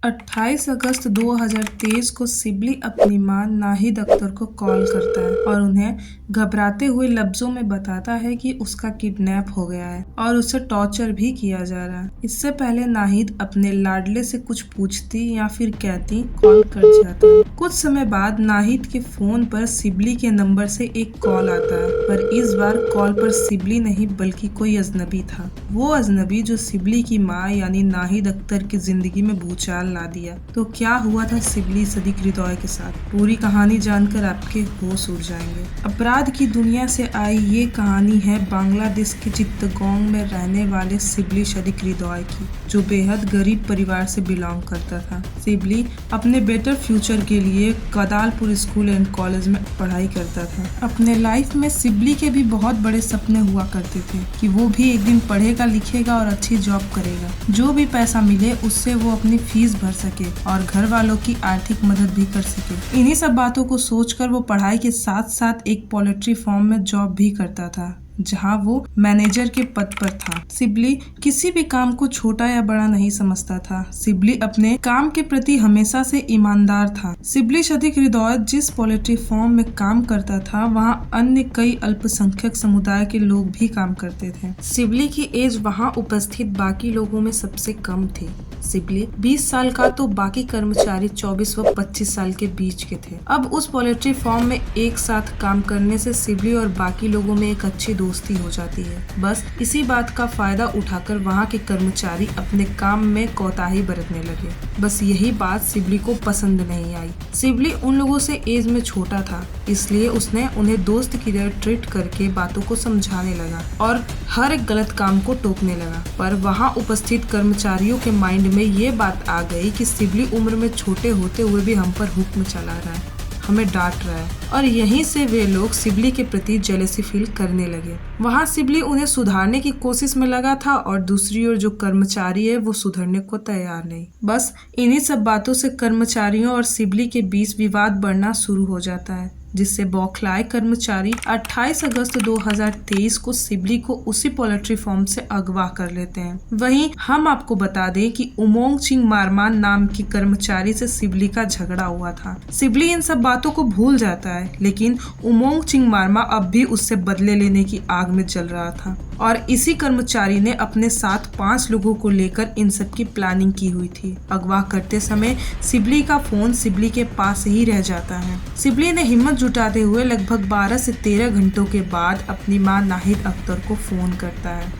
28 अगस्त 2023 को सिबली अपनी मां नाहिद अख्तर को कॉल करता है और उन्हें घबराते हुए लफ्जों में बताता है कि उसका किडनैप हो गया है और उसे टॉर्चर भी किया जा रहा है। इससे पहले नाहिद अपने लाडले से कुछ पूछती या फिर कहती कॉल कट जाता है। कुछ समय बाद नाहिद के फोन पर सिबली के नंबर से एक कॉल आता है, पर इस बार कॉल पर सिबली नहीं बल्कि कोई अजनबी था। वो अजनबी जो सिबली की माँ यानी नाहिद अख्तर की जिंदगी में भूचाल ला दिया। तो क्या हुआ था सिबली सदीक हृदय के साथ, पूरी कहानी जानकर आपके होश उड़ जाएंगे। अपराध की दुनिया से आई ये कहानी है बांग्लादेश के चित्तगोंग में रहने वाले सिबली सदीक हृदय की, जो बेहद गरीब परिवार से बिलोंग करता था। सिबली अपने बेटर फ्यूचर के लिए कदालपुर स्कूल एंड कॉलेज में पढ़ाई करता था। अपने लाइफ में सिबली के भी बहुत बड़े सपने हुआ करते थे कि वो भी एक दिन पढ़ेगा लिखेगा और अच्छी जॉब करेगा, जो भी पैसा मिले उससे वो अपनी फीस भर सके और घर वालों की आर्थिक मदद भी कर सके। इन्हीं सब बातों को सोचकर वो पढ़ाई के साथ साथ एक पोल्ट्री फार्म में जॉब भी करता था, जहां वो मैनेजर के पद पर था। सिबली किसी भी काम को छोटा या बड़ा नहीं समझता था। सिबली अपने काम के प्रति हमेशा से ईमानदार था। सिबली सदीक हृदय जिस पोल्ट्री फार्म में काम करता था, वहां अन्य कई अल्पसंख्यक समुदाय के लोग भी काम करते थे। सिबली की एज वहां उपस्थित बाकी लोगों में सबसे कम थी। सिबली 20 साल का तो बाकी कर्मचारी 24 व 25 साल के बीच के थे। अब उस पोल्ट्री फार्म में एक साथ काम करने से सिबली और बाकी लोगों में एक अच्छी दोस्ती हो जाती है। बस इसी बात का फायदा उठाकर वहाँ के कर्मचारी अपने काम में कोताही बरतने लगे। बस यही बात सिबली को पसंद नहीं आई। सिबली उन लोगों से एज में छोटा था, इसलिए उसने उन्हें दोस्त की तरह ट्रीट करके बातों को समझाने लगा और हर एक गलत काम को टोकने लगा। पर वहाँ उपस्थित कर्मचारियों के माइंड में ये बात आ गई कि सिबली उम्र में छोटे होते हुए भी हम पर हुक्म चला रहा है, हमें डांट रहा है, और यहीं से वे लोग सिबली के प्रति जेलसी फील करने लगे। वहाँ सिबली उन्हें सुधारने की कोशिश में लगा था और दूसरी ओर जो कर्मचारी है वो सुधरने को तैयार नहीं। बस इन्हीं सब बातों से कर्मचारियों और सिबली के बीच विवाद बढ़ना शुरू हो जाता है, जिससे बौखलाए कर्मचारी 28 अगस्त 2023 को सिबली को उसी पोल्ट्री फार्म से अगवा कर लेते हैं। वहीं हम आपको बता दें कि उमोंग चिंग मारमान नाम की कर्मचारी से सिबली का झगड़ा हुआ था। सिबली इन सब बातों को भूल जाता है, लेकिन उमोंग चिंग मारमा अब भी उससे बदले लेने की आग में जल रहा था और इसी कर्मचारी ने अपने साथ 5 लोगों को लेकर इन सब की प्लानिंग की हुई थी। अगवा करते समय सिबली का फोन सिबली के पास ही रह जाता है। सिबली ने हिम्मत जुटाते हुए लगभग 12 से 13 घंटों के बाद अपनी मां नाहिद अख्तर को फोन करता है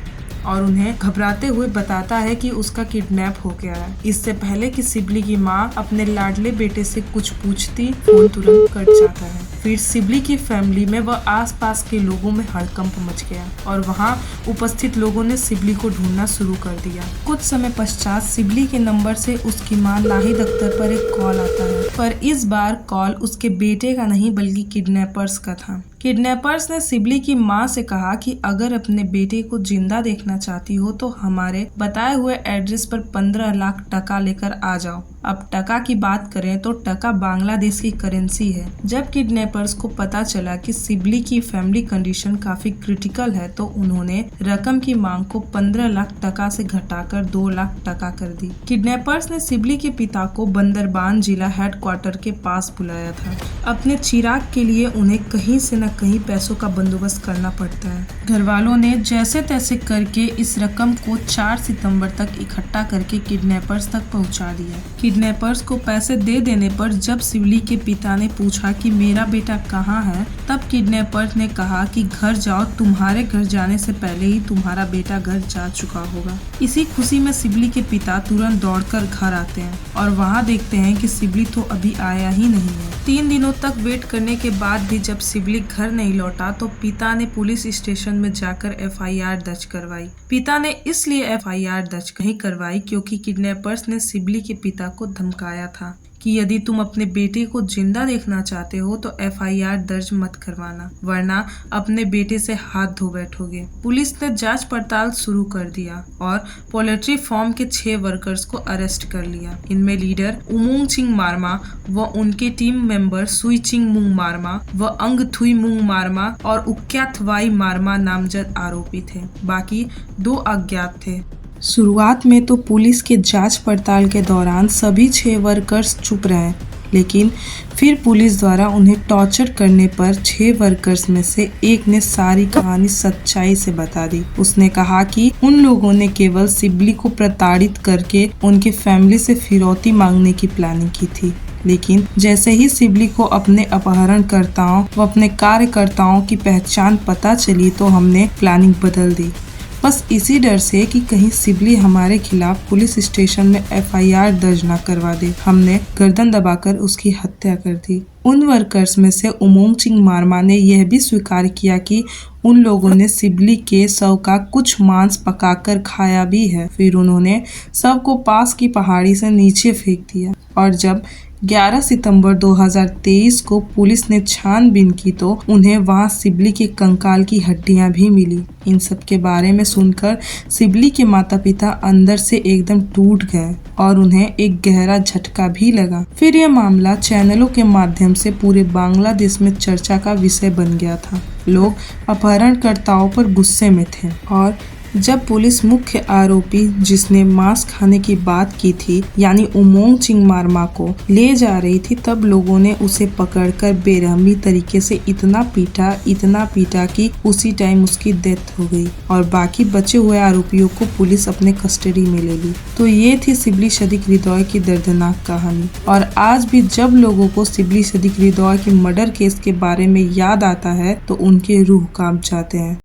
और उन्हें घबराते हुए बताता है कि उसका किडनैप हो गया है। इससे पहले कि सिबली की मां अपने लाडले बेटे से कुछ पूछती, फोन तुरंत कट जाता है। फिर सिबली की फैमिली में व आसपास के लोगों में हड़कंप मच गया और वहां उपस्थित लोगों ने सिबली को ढूंढना शुरू कर दिया। कुछ समय पश्चात सिबली के नंबर से उसकी मां नाहिद अख्तर पर एक कॉल आता है, पर इस बार कॉल उसके बेटे का नहीं बल्कि किडनैपर्स का था। किडनैपर्स ने सिबली की मां से कहा कि अगर अपने बेटे को जिंदा देखना चाहती हो तो हमारे बताए हुए एड्रेस पर 15 लाख टका लेकर आ जाओ। अब टका की बात करें तो टका बांग्लादेश की करेंसी है। जब किडनैपर्स को पता चला कि सिबली की फैमिली कंडीशन काफी क्रिटिकल है तो उन्होंने रकम की मांग को 15 लाख टका से घटाकर 2 लाख टका कर दी। किडनैपर्स ने सिबली के पिता को बंदरबान जिला हेडक्वार्टर के पास बुलाया था। अपने चिराग के लिए उन्हें कहीं से न कहीं पैसों का बंदोबस्त करना पड़ता है। घर वालों ने जैसे तैसे करके इस रकम को 4 सितंबर तक इकट्ठा करके किडनैपर्स तक पहुंचा दिया। किडनैपर्स को पैसे दे देने पर जब सिबली के पिता ने पूछा कि मेरा बेटा कहाँ है, तब किडनैपर्स ने कहा कि घर जाओ, तुम्हारे घर जाने से पहले ही तुम्हारा बेटा घर जा चुका होगा। इसी खुशी में सिबली के पिता तुरंत दौड़कर घर आते हैं और वहाँ देखते हैं कि सिबली तो अभी आया ही नहीं है। 3 दिनों तक वेट करने के बाद भी जब सिबली घर नहीं लौटा तो पिता ने पुलिस स्टेशन में जाकर FIR दर्ज करवाई। पिता ने इसलिए FIR दर्ज नहीं करवाई क्योंकि किडनैपर्स ने सिबली के पिता को धमकाया था कि यदि तुम अपने बेटे को जिंदा देखना चाहते हो तो FIR दर्ज मत करवाना, वरना अपने बेटे से हाथ धो बैठोगे। पुलिस ने जांच पड़ताल शुरू कर दिया और पोल्ट्री फार्म के 6 वर्कर्स को अरेस्ट कर लिया। इनमें लीडर उमोंग चिंग मारमा व उनके टीम मेंबर सुई चिंग मुंग मारमा व अंग थुई मुंग मारमा और उक्याथवाई मारमा नामजद आरोपी थे। बाकी 2 अज्ञात थे। शुरुआत में तो पुलिस के जांच पड़ताल के दौरान सभी 6 वर्कर्स चुप रहे, लेकिन फिर पुलिस द्वारा उन्हें टॉर्चर करने पर 6 वर्कर्स में से एक ने सारी कहानी सच्चाई से बता दी। उसने कहा कि उन लोगों ने केवल सिबली को प्रताड़ित करके उनके फैमिली से फिरौती मांगने की प्लानिंग की थी, लेकिन जैसे ही सिबली को अपने अपहरणकर्ताओं व अपने कार्यकर्ताओं की पहचान पता चली तो हमने प्लानिंग बदल दी, बस इसी डर से कि कहीं सिबली हमारे खिलाफ पुलिस स्टेशन में FIR दर्ज न करवा दे। हमने गर्दन दबाकर उसकी हत्या कर दी। उन वर्कर्स में से उमोंग चिंगमारमा ने यह भी स्वीकार किया कि उन लोगों ने सिबली के शव का कुछ मांस पकाकर खाया भी है। फिर उन्होंने शव को पास की पहाड़ी से नीचे फेंक दिया और जब 11 सितंबर 2023 को पुलिस ने छानबीन की तो उन्हें वहां सिबली के कंकाल की हड्डियां भी मिली। इन सब के बारे में सुनकर सिबली के माता पिता अंदर से एकदम टूट गए और उन्हें एक गहरा झटका भी लगा। फिर यह मामला चैनलों के माध्यम से पूरे बांग्लादेश में चर्चा का विषय बन गया था। लोग अपहरणकर्ताओं पर गुस्से में थे और जब पुलिस मुख्य आरोपी जिसने मांस खाने की बात की थी यानी उमोंग चिंगमारमा को ले जा रही थी, तब लोगों ने उसे पकड़कर बेरहमी तरीके से इतना पीटा कि उसी टाइम उसकी डेथ हो गई और बाकी बचे हुए आरोपियों को पुलिस अपने कस्टडी में ले ली। तो ये थी सिबली सदिक हृदय की दर्दनाक कहानी। और आज भी जब लोगों को सिबली सदिक हृदय की मर्डर केस के बारे में याद आता है तो उनके रूह कांप जाते हैं।